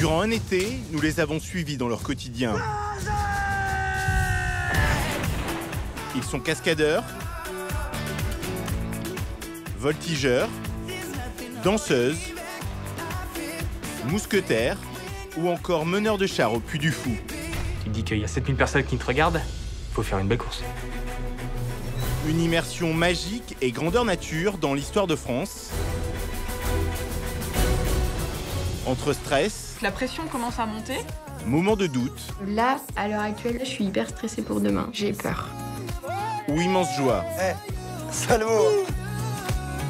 Durant un été, nous les avons suivis dans leur quotidien. Ils sont cascadeurs, voltigeurs, danseuses, mousquetaires ou encore meneurs de chars au Puy du Fou. Tu dis qu'il y a 7000 personnes qui te regardent, faut faire une belle course. Une immersion magique et grandeur nature dans l'histoire de France. Entre stress, La pression commence à monter. moments de doute Là, à l'heure actuelle, je suis hyper stressée pour demain. J'ai peur. ou immense joie. Salut!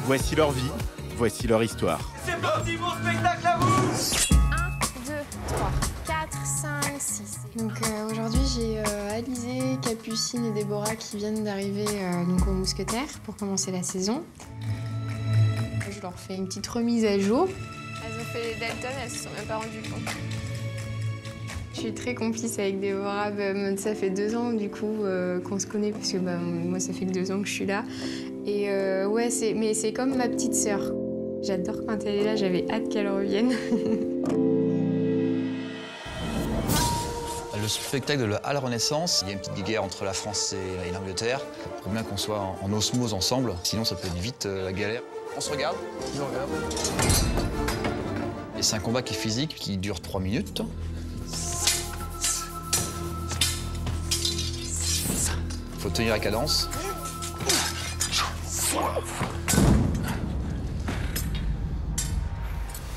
Voici leur vie, voici leur histoire. C'est parti, mon spectacle à vous! 1, 2, 3, 4, 5, 6. Donc aujourd'hui, j'ai Alizé, Capucine et Déborah qui viennent d'arriver donc aux Mousquetaires pour commencer la saison. Je leur fais une petite remise à jour. Elles ont fait Dalton, elles se sont même pas rendues compte. Je suis très complice avec Déborah. Ça fait 2 ans du coup qu'on se connaît parce que moi ça fait que 2 ans que je suis là. Et ouais, c'est comme ma petite sœur. J'adore quand elle est là, j'avais hâte qu'elle revienne. Le spectacle de la Halle Renaissance, il y a une petite guerre entre la France et l'Angleterre. Il faut bien qu'on soit en osmose ensemble, sinon ça peut être vite la galère. On se regarde. Je regarde. Et c'est un combat qui est physique, qui dure 3 minutes. Faut tenir la cadence.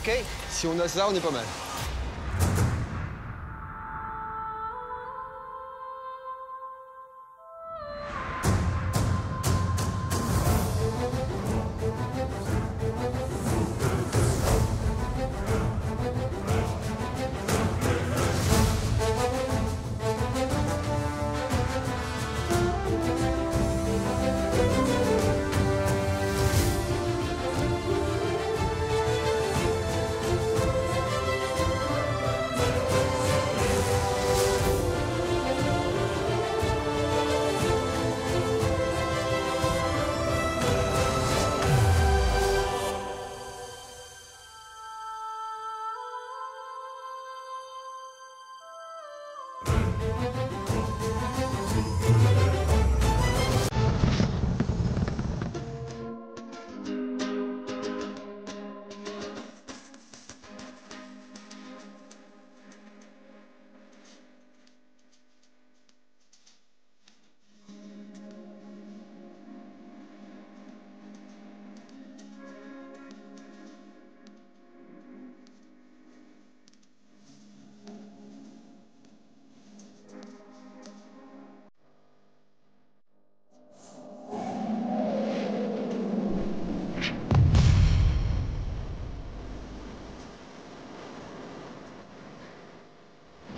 Ok, si on a ça, on est pas mal.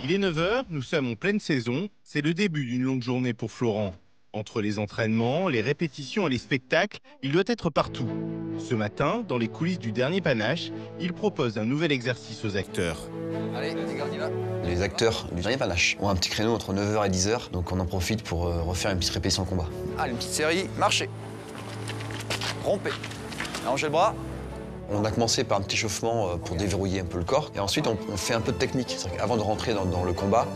Il est 9h, nous sommes en pleine saison. C'est le début d'une longue journée pour Florent. Entre les entraînements, les répétitions et les spectacles, il doit être partout. Ce matin, dans les coulisses du dernier Panache, il propose un nouvel exercice aux acteurs. Allez, les gars, on y va. Les acteurs du dernier Panache ont un petit créneau entre 9h et 10h, donc on en profite pour refaire une petite répétition de combat. Allez, une petite série, marchez. Rompez. Allongez le bras. On a commencé par un petit chauffement pour déverrouiller un peu le corps. Et ensuite, on fait un peu de technique. Avant de rentrer dans le combat,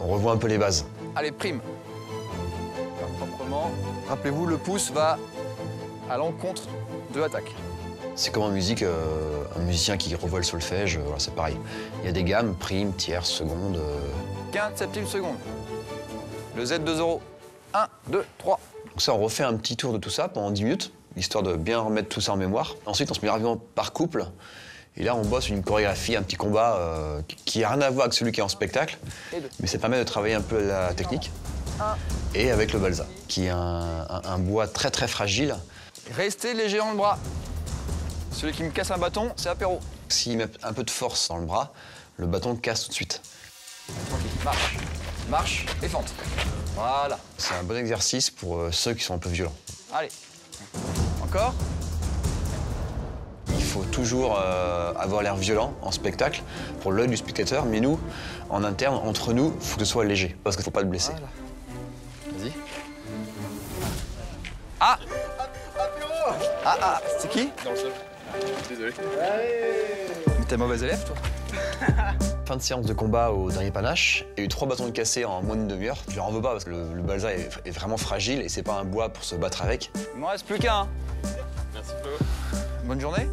on revoit un peu les bases. Allez, prime. Proprement. Rappelez-vous, le pouce va à l'encontre de l'attaque. C'est comme en musique, un musicien qui revoit le solfège, voilà, c'est pareil. Il y a des gammes, prime, tierce, seconde. 15 septième seconde. Le Z de 0. 1, 2, 3. Donc ça, on refait un petit tour de tout ça pendant 10 minutes. Histoire de bien remettre tout ça en mémoire. Ensuite, on se met rapidement par couple. Et là, on bosse une chorégraphie, un petit combat qui n'a rien à voir avec celui qui est en spectacle. Mais ça permet de travailler un peu la technique. Et avec le balsa, qui est un bois très très fragile. Restez léger dans le bras. Celui qui me casse un bâton, c'est apéro. S'il met un peu de force dans le bras, le bâton casse tout de suite. Tranquille, marche. Marche et fente. Voilà. C'est un bon exercice pour ceux qui sont un peu violents. Allez. Encore. Il faut toujours avoir l'air violent en spectacle pour l'œil du spectateur, mais nous, en interne, entre nous, il faut que ce soit léger, parce qu'il ne faut pas le blesser. Voilà. Vas-y. Ah! Ah, c'est qui? Dans le sol. Désolé. Mais t'es mauvais élève, toi? Fin de séance de combat au dernier panache. Il y a eu 3 bâtons de cassé en moins d'une demi-heure. Je leur en veux pas parce que le balsa est vraiment fragile et c'est pas un bois pour se battre avec. Il m'en reste plus qu'un. Merci Flo. Bonne journée.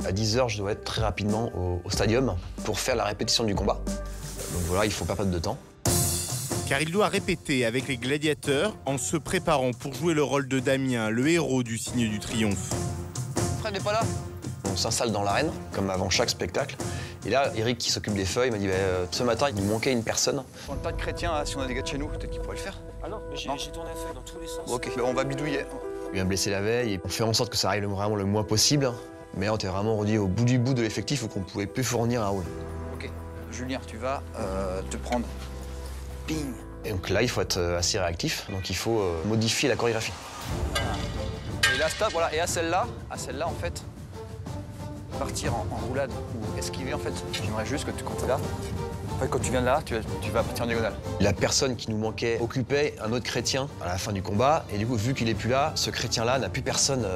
À 10h, je dois être très rapidement au stadium pour faire la répétition du combat. Donc voilà, il faut pas perdre de temps. Car il doit répéter avec les gladiateurs en se préparant pour jouer le rôle de Damien, le héros du signe du triomphe. Fred n'est pas là. On s'installe dans l'arène, comme avant chaque spectacle. Et là, Eric, qui s'occupe des feuilles, m'a dit ce matin, il nous manquait une personne. Dans le tas de chrétiens, là, si on a des gars de chez nous, peut-être qu'ils pourraient le faire. Ah non, mais j'ai tourné la feuille dans tous les sens. Ok, on va bidouiller. Il vient blessé la veille et on fait en sorte que ça arrive vraiment le moins possible. Mais on était vraiment redit au bout du bout de l'effectif qu'on pouvait plus fournir un rôle. Ok, Julien, tu vas te prendre. Ping. Et donc là, il faut être assez réactif, donc il faut modifier la chorégraphie. Et là, stop, voilà. Et à celle-là, en fait, partir en roulade ou esquiver, en fait, j'aimerais juste que quand tu es là, en fait, quand tu viens de là, tu vas partir en diagonale. La personne qui nous manquait occupait un autre chrétien à la fin du combat, et du coup, vu qu'il est plus là, ce chrétien-là n'a plus personne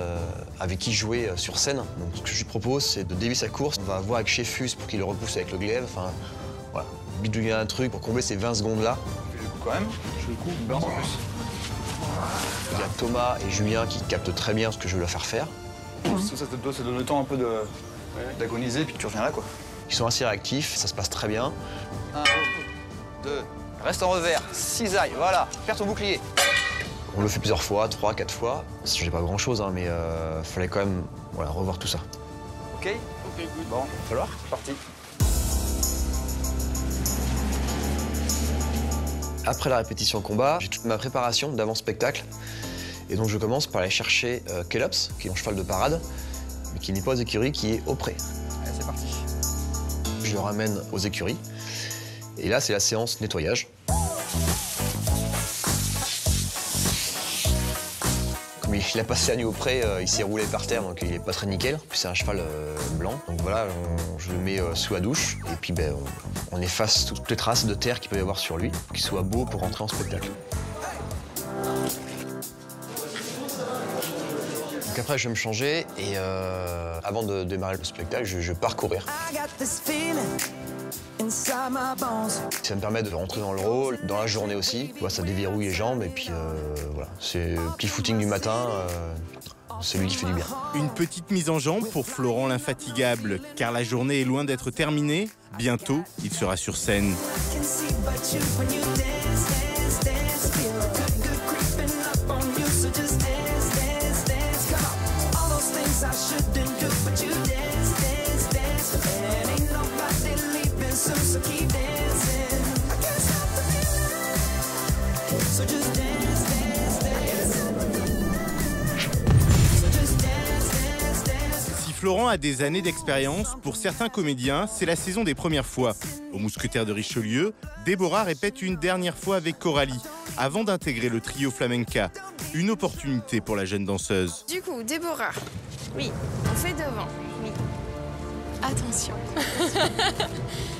avec qui jouer sur scène. Donc ce que je lui propose, c'est de dévier sa course. On va voir avec Chefus pour qu'il le repousse avec le glaive. Enfin, voilà, bidouiller un truc pour combler ces 20 secondes-là. Je fais le coup quand même, je fais le coup, balance en plus. Il y a Thomas et Julien qui captent très bien ce que je veux leur faire faire. Ça te donne le temps un peu d'agoniser, puis tu reviens là, quoi. Ils sont assez réactifs, ça se passe très bien. 1, 2, reste en revers, cisaille, voilà, perds ton bouclier. On le fait plusieurs fois, 3, 4 fois. Ça changeait pas grand-chose, hein, mais fallait quand même revoir tout ça. Ok, good. Bon, il va falloir, c'est parti. Après la répétition combat, j'ai toute ma préparation d'avant-spectacle. Et donc je commence par aller chercher Kelops, qui est mon cheval de parade, mais qui n'est pas aux écuries, qui est au pré. Allez, c'est parti. Je le ramène aux écuries. Et là, c'est la séance nettoyage. Comme il a passé la nuit au pré, il s'est roulé par terre, donc il est pas très nickel. Puis c'est un cheval blanc. Donc voilà, je le mets sous la douche. Et puis on efface toutes les traces de terre qu'il peut y avoir sur lui, pour qu'il soit beau pour rentrer en spectacle. Donc après, je vais me changer et avant de démarrer le spectacle, je pars courir. Ça me permet de rentrer dans le rôle, dans la journée aussi. Ça déverrouille les jambes et puis voilà. C'est le petit footing du matin, c'est lui qui fait du bien. Une petite mise en jambe pour Florent l'infatigable, car la journée est loin d'être terminée. Bientôt, il sera sur scène. Si Florent a des années d'expérience, pour certains comédiens, c'est la saison des premières fois. Au Mousquetaire de Richelieu, Déborah répète une dernière fois avec Coralie, avant d'intégrer le trio flamenca. Une opportunité pour la jeune danseuse. Du coup, Déborah, oui, on fait devant, oui. Attention.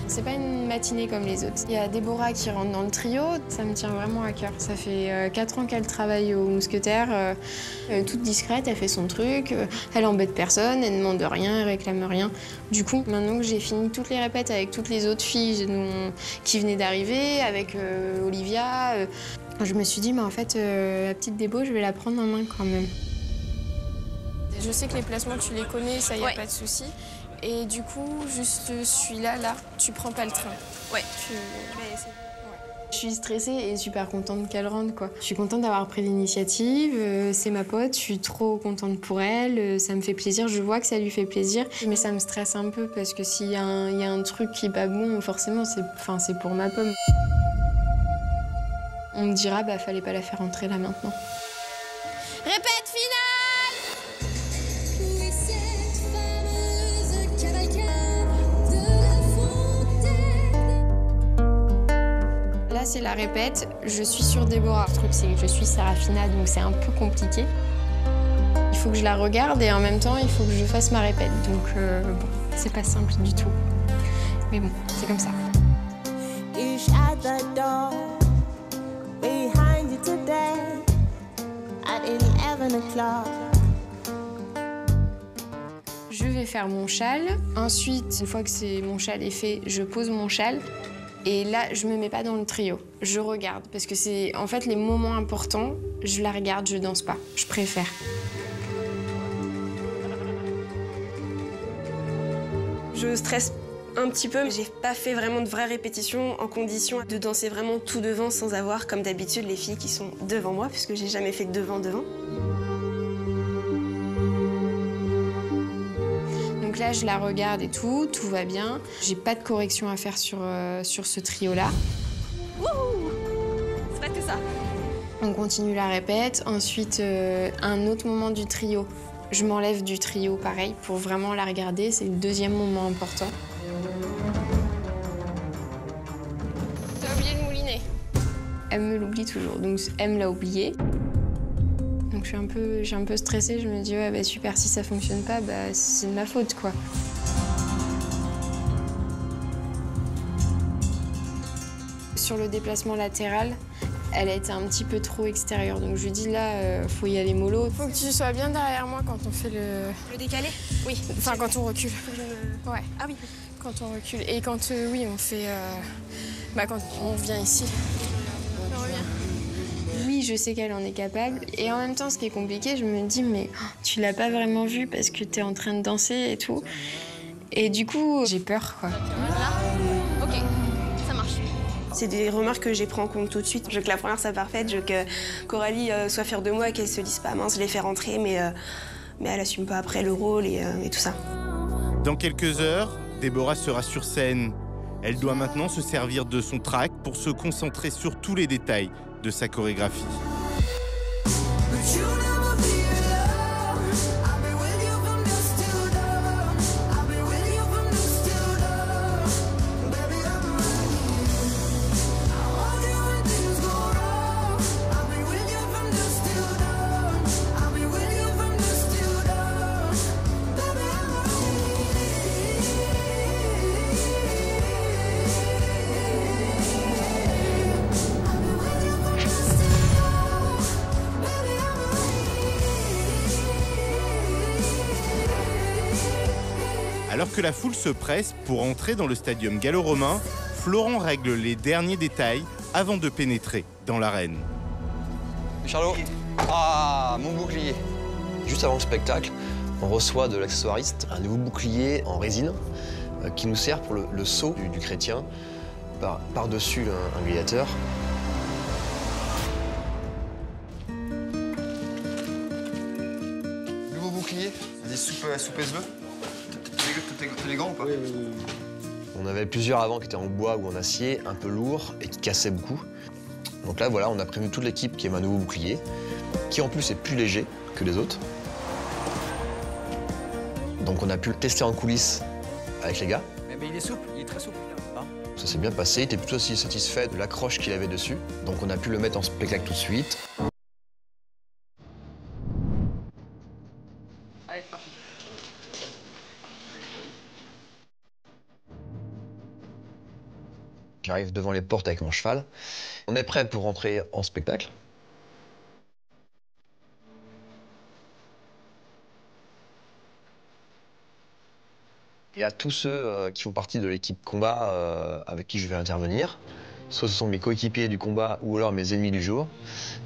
C'est pas une matinée comme les autres. Il y a Déborah qui rentre dans le trio, ça me tient vraiment à cœur. Ça fait 4 ans qu'elle travaille au Mousquetaire, toute discrète, elle fait son truc, elle embête personne, elle demande rien, elle réclame rien. Du coup, maintenant que j'ai fini toutes les répètes avec toutes les autres filles qui venaient d'arriver, avec Olivia, je me suis dit, mais en fait, la petite Débo, je vais la prendre en main quand même. Je sais que les placements, tu les connais, ça y a pas de souci. Et du coup, juste celui-là, tu prends pas le train. Ouais. Je suis stressée et super contente qu'elle rentre, quoi. Je suis contente d'avoir pris l'initiative, c'est ma pote, je suis trop contente pour elle, ça me fait plaisir, je vois que ça lui fait plaisir. Mais ça me stresse un peu parce que s'il y a un truc qui est pas bon, forcément, c'est pour ma pomme. On me dira, fallait pas la faire rentrer là maintenant. Répète finale! Là, c'est la répète. Je suis sur Déborah. Le truc, c'est que je suis Sarafina, donc c'est un peu compliqué. Il faut que je la regarde et en même temps, il faut que je fasse ma répète. Donc, bon, c'est pas simple du tout. Mais bon, c'est comme ça. Je vais faire mon châle. Ensuite, une fois que mon châle est fait, je pose mon châle. Et là, je me mets pas dans le trio. Je regarde, parce que c'est en fait les moments importants. Je la regarde, je danse pas. Je préfère. Je stresse un petit peu. J'ai pas fait vraiment de vraies répétitions en condition de danser vraiment tout devant sans avoir, comme d'habitude, les filles qui sont devant moi, puisque j'ai jamais fait de devant. Donc là, je la regarde et tout va bien. J'ai pas de correction à faire sur ce trio-là. Wouhou! C'est pas que ça. On continue la répète. Ensuite, un autre moment du trio. Je m'enlève du trio, pareil, pour vraiment la regarder. C'est le deuxième moment important. T'as oublié de mouliner. Elle me l'oublie toujours, donc elle me l'a oublié. Donc je suis un peu stressée, je me dis ouais, bah, super, si ça fonctionne pas, bah, c'est de ma faute quoi. Sur le déplacement latéral, elle a été un petit peu trop extérieure, donc je lui dis là, faut y aller mollo. Faut que tu sois bien derrière moi quand on fait Le décalé? Oui. Enfin, quand on recule. Ouais. Ah oui. Quand on recule. Et quand, oui, on fait... Bah, quand on vient ici. On revient. Oui, je sais qu'elle en est capable. Et en même temps, ce qui est compliqué, je me dis, mais tu l'as pas vraiment vu parce que t'es en train de danser et tout. Et du coup, j'ai peur, quoi. Là. Ok, ça marche. C'est des remarques que j'ai pris en compte tout de suite. Je veux que la première soit parfaite, je veux que Coralie soit fière de moi et qu'elle se dise pas, mince, je l'ai fait rentrer, mais elle assume pas après le rôle et tout ça. Dans quelques heures, Déborah sera sur scène. Elle doit maintenant se servir de son track pour se concentrer sur tous les détails de sa chorégraphie. Alors que la foule se presse pour entrer dans le stadium gallo-romain, Florent règle les derniers détails avant de pénétrer dans l'arène. Charlot. Ah, mon bouclier. Juste avant le spectacle, on reçoit de l'accessoiriste un nouveau bouclier en résine qui nous sert pour le saut du chrétien par-dessus un gladiateur. Nouveau bouclier, vas-y, soupèse-le. T'es les gants ou pas? Oui. On avait plusieurs avant qui étaient en bois ou en acier, un peu lourds et qui cassaient beaucoup. Donc là, voilà, on a prévenu toute l'équipe qui aime un nouveau bouclier, qui en plus est plus léger que les autres. Donc on a pu le tester en coulisses avec les gars. Mais il est souple, il est très souple. Hein? Ça s'est bien passé, il était plutôt aussi satisfait de l'accroche qu'il avait dessus. Donc on a pu le mettre en spectacle tout de suite. J'arrive devant les portes avec mon cheval. On est prêt pour rentrer en spectacle. Il y a tous ceux qui font partie de l'équipe combat avec qui je vais intervenir. Soit ce sont mes coéquipiers du combat ou alors mes ennemis du jour.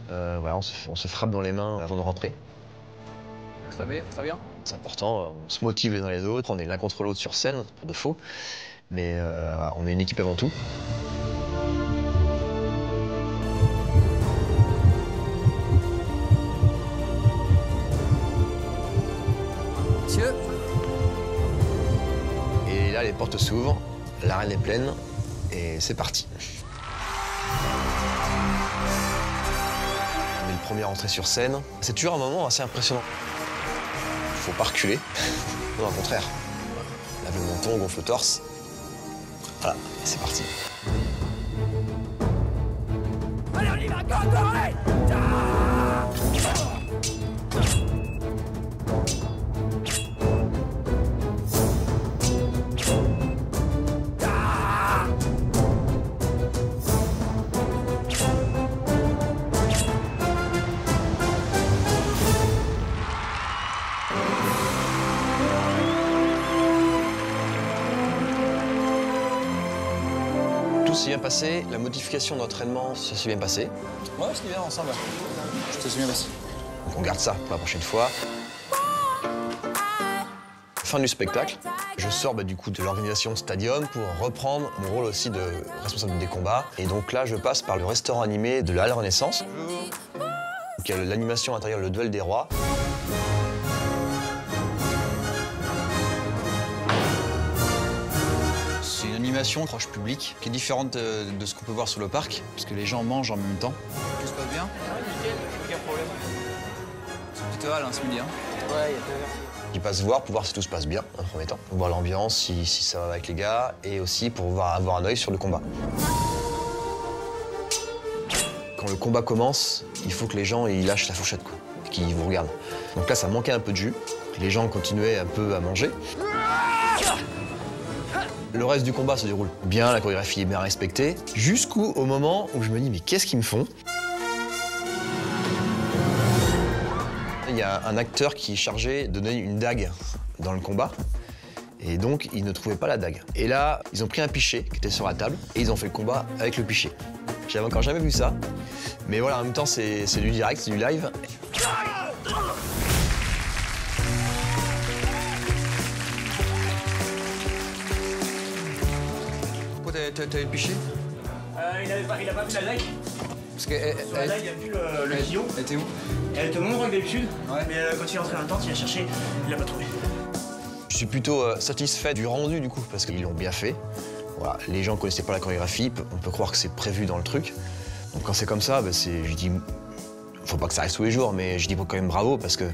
Voilà, on se frappe dans les mains avant de rentrer. Ça va, très bien. C'est important, on se motive les uns les autres, on est l'un contre l'autre sur scène, pour de faux. Mais on est une équipe avant tout. Monsieur. Et là, les portes s'ouvrent, l'arène est pleine, et c'est parti. On est le premier à entrer sur scène. C'est toujours un moment assez impressionnant. Faut pas reculer. Non, au contraire. Lave le menton, gonfle le torse. Voilà, et c'est parti. Allez, on y va, go, allez! Tout s'est bien passé, la modification d'entraînement, ça s'est bien passé. Ouais, c'était bien ensemble. Je te suis bien passé. Donc on garde ça pour la prochaine fois. Fin du spectacle, je sors du coup de l'organisation Stadium pour reprendre mon rôle aussi de responsable des combats. Et donc là, je passe par le restaurant animé de la Halle Renaissance. Donc il y a l'animation intérieure, le duel des rois. C'est une animation proche public qui est différente de ce qu'on peut voir sur le parc, parce que les gens mangent en même temps. Tout se passe bien? Nickel, aucun problème. C'est plutôt hâle, hein, ce midi. Hein. Ouais, il y a pas Ils passent voir pour voir si tout se passe bien, en premier temps. Voir l'ambiance, si ça va avec les gars, et aussi pour avoir un œil sur le combat. Quand le combat commence, il faut que les gens ils lâchent la fourchette, quoi, qu'ils vous regardent. Donc là, ça manquait un peu de jus. Les gens continuaient un peu à manger. Le reste du combat se déroule bien, la chorégraphie est bien respectée, jusqu'au moment où je me dis, mais qu'est-ce qu'ils me font? Il y a un acteur qui est chargé de donner une dague dans le combat. Et donc, il ne trouvait pas la dague. Et là, ils ont pris un pichet qui était sur la table et ils ont fait le combat avec le pichet. J'avais encore jamais vu ça. Mais voilà, en même temps, c'est du direct, c'est du live. Pourquoi t'as eu le pichet? Il a pas vu la dague. Parce que La dague, il a vu le kilo. Elle était où? Elle était au même endroit que d'habitude. Ouais. Mais quand il est rentré dans la tente, il a cherché, il l'a pas trouvé. Je suis plutôt satisfait du rendu, du coup, parce qu'ils l'ont bien fait. Voilà, les gens ne connaissaient pas la chorégraphie, on peut croire que c'est prévu dans le truc. Donc quand c'est comme ça, je dis, faut pas que ça reste tous les jours, mais je dis quand même bravo, parce que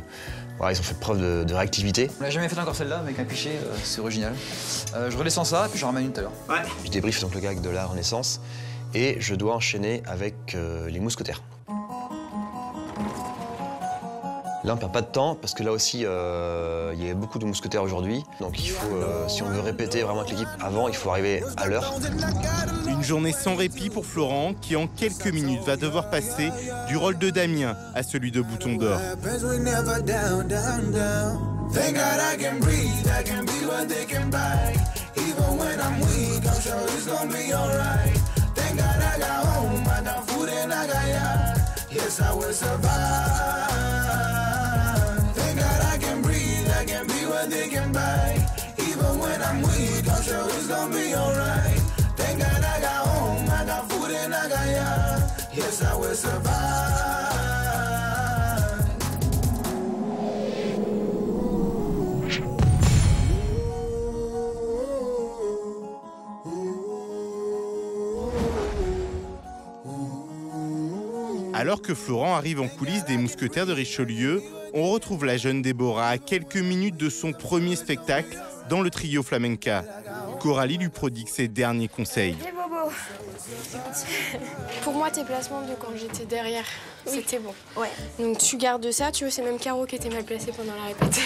voilà, ils ont fait preuve de réactivité. On l'a jamais fait encore celle-là, avec un pichet, c'est original. Je redescends ça, puis j'en ramène une tout à l'heure. Ouais. Je débriefe donc le gag de la Renaissance, et je dois enchaîner avec les mousquetaires. Là, on perd pas de temps, parce que là aussi, il y a beaucoup de mousquetaires aujourd'hui. Donc il faut, si on veut répéter vraiment avec l'équipe avant, il faut arriver à l'heure. Une journée sans répit pour Florent, qui en quelques minutes va devoir passer du rôle de Damien à celui de Bouton d'Or. Alors que Florent arrive en coulisses des Mousquetaires de Richelieu, on retrouve la jeune Déborah à quelques minutes de son premier spectacle dans le trio flamenca. Coralie lui prodigue ses derniers conseils. Les bobos. Pour moi, tes placements de quand j'étais derrière, c'était bon. Ouais. Donc tu gardes ça, tu vois, c'est même Caro qui était mal placée pendant la répète.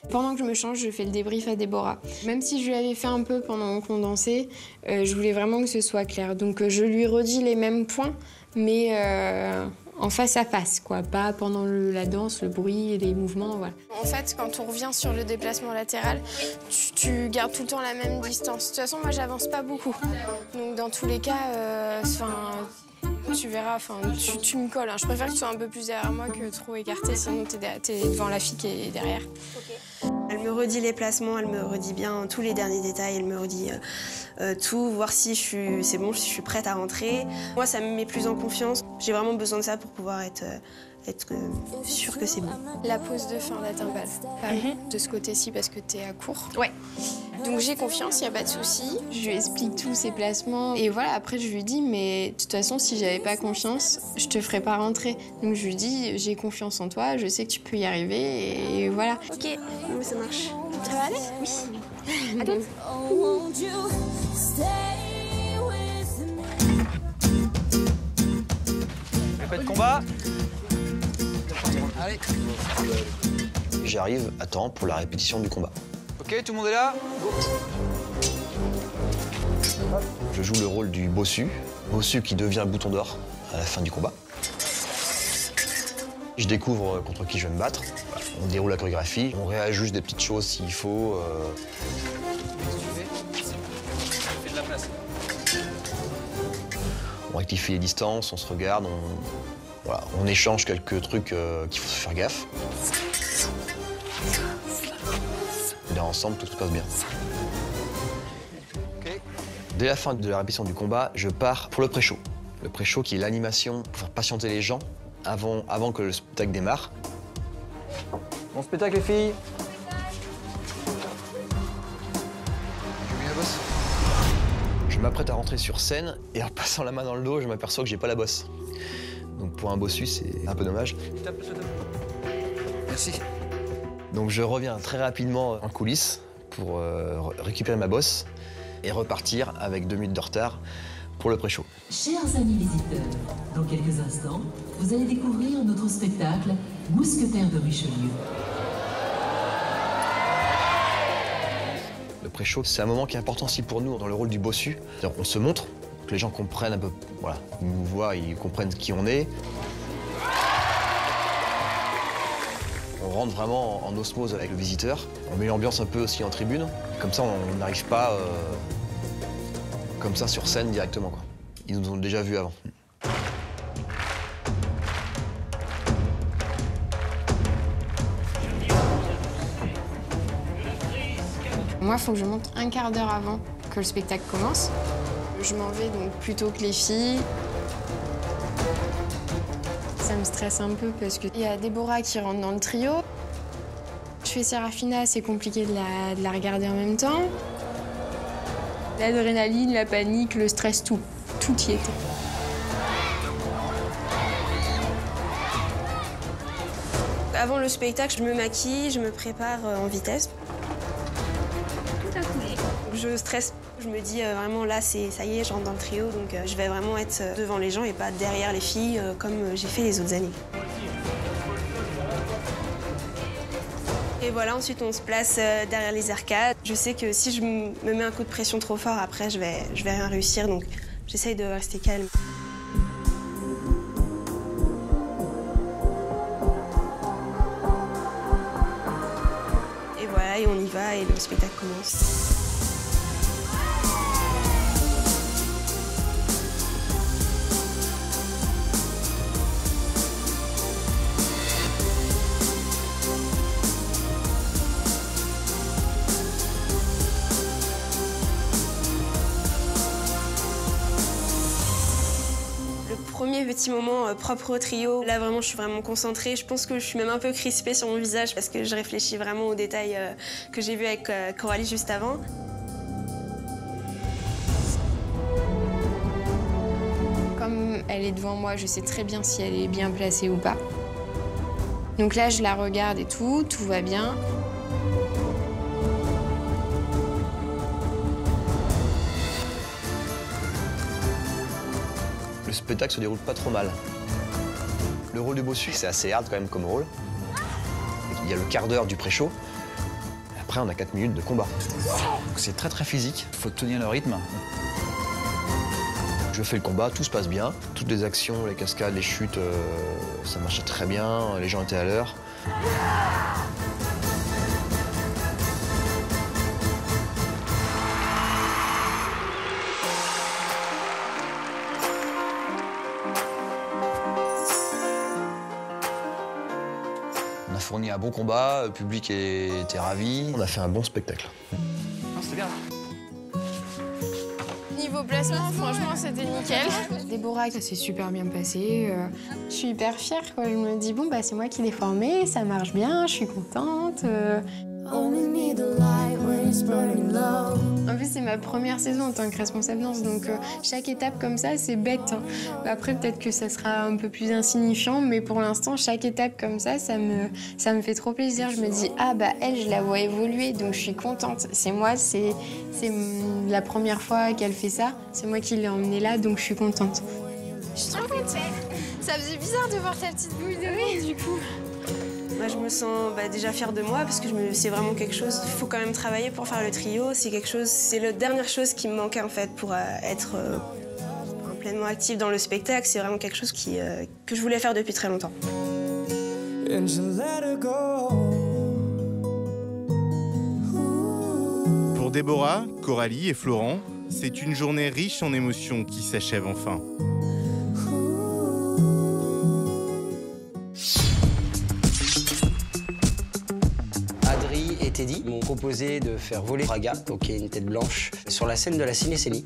Pendant que je me change, je fais le débrief à Déborah. Même si je lui avais fait un peu pendant qu'on dansait, je voulais vraiment que ce soit clair. Donc je lui redis les mêmes points, mais en face à face, quoi. Pas pendant la danse, le bruit et les mouvements, voilà. En fait, quand on revient sur le déplacement latéral, tu gardes tout le temps la même distance. De toute façon, moi, j'avance pas beaucoup. Donc dans tous les cas, tu verras, tu me colles. Hein. Je préfère que tu sois un peu plus derrière moi que trop écarté, sinon t'es devant la fille qui est derrière. Okay. Elle me redit les placements, elle me redit bien tous les derniers détails, elle me redit tout, voir si c'est bon, si je suis prête à rentrer. Moi, ça me met plus en confiance. J'ai vraiment besoin de ça pour pouvoir être sûre que c'est bon. La pause de fin, la timbale, pareil, de ce côté-ci parce que t'es à court. Ouais. Donc j'ai confiance, il n'y a pas de souci. Je lui explique tous ses placements et voilà, après je lui dis mais de toute façon si j'avais pas confiance, je te ferais pas rentrer. Donc je lui dis j'ai confiance en toi, je sais que tu peux y arriver et voilà. Ok, oui, ça marche. Ça va aller? Oui. À toutes. Répète combat. Allez. J'arrive à temps pour la répétition du combat. Ok, tout le monde est là? Je joue le rôle du bossu qui devient Bouton d'Or à la fin du combat. Je découvre contre qui je vais me battre. On déroule la chorégraphie, on réajuste des petites choses s'il faut. Fais de la place. On rectifie les distances, on se regarde, voilà, on échange quelques trucs qu'il faut faire gaffe. Et ensemble, tout se passe bien. Okay. Dès la fin de la répétition du combat, je pars pour le pré-show. Le pré-show qui est l'animation pour faire patienter les gens avant que le spectacle démarre. Bon spectacle les filles. J'ai mis la bosse. Je m'apprête à rentrer sur scène et en passant la main dans le dos, je m'aperçois que j'ai pas la bosse. Donc pour un bossu, c'est un peu dommage. Merci. Donc je reviens très rapidement en coulisses pour récupérer ma bosse et repartir avec 2 minutes de retard pour le pré-show. Chers amis visiteurs, dans quelques instants, vous allez découvrir notre spectacle Mousquetaires de Richelieu. Le pré-show, c'est un moment qui est important aussi pour nous dans le rôle du bossu. On se montre, que les gens comprennent un peu, voilà, ils nous voient, ils comprennent qui on est. On rentre vraiment en osmose avec le visiteur. On met l'ambiance un peu aussi en tribune. Comme ça, on n'arrive pas comme ça sur scène directement, quoi. Ils nous ont déjà vus avant. Moi, il faut que je monte un quart d'heure avant que le spectacle commence. Je m'en vais donc plus tôt que les filles. Ça me stresse un peu parce qu'il y a Déborah qui rentre dans le trio. Je fais Serafina, c'est compliqué de la regarder en même temps. L'adrénaline, la panique, le stress, tout y était. Avant le spectacle, je me maquille, je me prépare en vitesse. Je stresse, je me dis vraiment là, ça y est, je rentre dans le trio, donc je vais vraiment être devant les gens et pas derrière les filles comme j'ai fait les autres années. Et voilà, ensuite on se place derrière les arcades. Je sais que si je me mets un coup de pression trop fort, après je vais rien réussir, donc j'essaye de rester calme. Et voilà, et on y va et le spectacle commence. Premier petit moment propre au trio. Là, vraiment, je suis vraiment concentrée. Je pense que je suis même un peu crispée sur mon visage parce que je réfléchis vraiment aux détails que j'ai vus avec Coralie juste avant. Comme elle est devant moi, je sais très bien si elle est bien placée ou pas. Donc là, je la regarde et tout va bien. Le spectacle se déroule pas trop mal. Le rôle de bossu, c'est assez hard quand même comme rôle. Il y a le quart d'heure du pré-show. Après, on a 4 minutes de combat. C'est très très physique. Il faut tenir le rythme. Je fais le combat, tout se passe bien. Toutes les actions, les cascades, les chutes, ça marchait très bien. Les gens étaient à l'heure. On a fourni un bon combat, le public était ravi. On a fait un bon spectacle. C'était bien. Niveau placement, franchement, c'était nickel. Déborah, ça s'est super bien passé. Je suis hyper fière, quoi. Je me dis, bon, bah, c'est moi qui l'ai formée, ça marche bien, je suis contente. En plus, c'est ma première saison en tant que responsable danse, donc chaque étape comme ça, c'est bête. Hein. Après, peut-être que ça sera un peu plus insignifiant, mais pour l'instant, chaque étape comme ça me fait trop plaisir. Je me dis, ah bah elle, je la vois évoluer, donc je suis contente. C'est moi, c'est la première fois qu'elle fait ça. C'est moi qui l'ai emmenée là, donc je suis contente. Je suis trop contente. Ça faisait bizarre de voir ta petite bouille de riz, du coup. Moi, je me sens déjà fière de moi parce que c'est vraiment quelque chose. Il faut quand même travailler pour faire le trio. C'est la dernière chose qui me manquait en fait pour être pleinement active dans le spectacle. C'est vraiment quelque chose que je voulais faire depuis très longtemps. Pour Déborah, Coralie et Florent, c'est une journée riche en émotions qui s'achève enfin. Teddy m'ont proposé de faire voler Raga, donc qui est une tête blanche, sur la scène de la Cinécénie.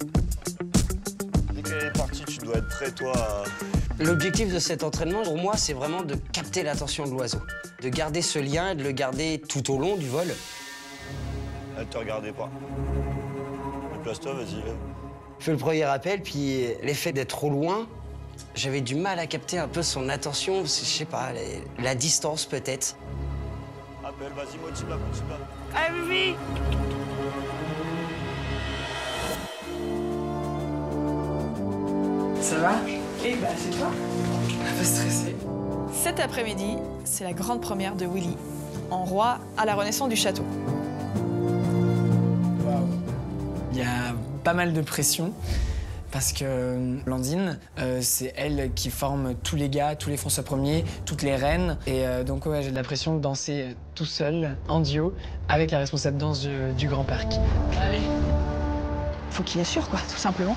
Dès qu'elle est partie, tu dois être prêt, toi, à... L'objectif de cet entraînement, pour moi, c'est vraiment de capter l'attention de l'oiseau, de garder ce lien et de le garder tout au long du vol. Elle te regardait pas. Déplace-toi, vas-y. Je fais le premier appel, puis l'effet d'être trop loin, j'avais du mal à capter un peu son attention, je sais pas, la distance peut-être. Appelle, vas-y, motive-la. Allez, Vivi! Ça va? Eh ben, c'est toi. Pas stressé. Cet après-midi, c'est la grande première de Willy, en roi à la renaissance du château. Waouh. Il y a pas mal de pression parce que Blandine, c'est elle qui forme tous les gars, tous les François Ier, toutes les reines. Et donc ouais, j'ai de la pression de danser tout seul, en duo, avec la responsable danse du Grand Parc. Allez. Faut qu'il assure, quoi, tout simplement.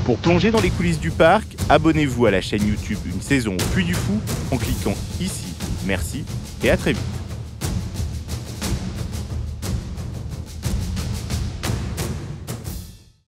Pour plonger dans les coulisses du parc, abonnez-vous à la chaîne YouTube Une saison au Puy du Fou en cliquant ici. Merci et à très vite.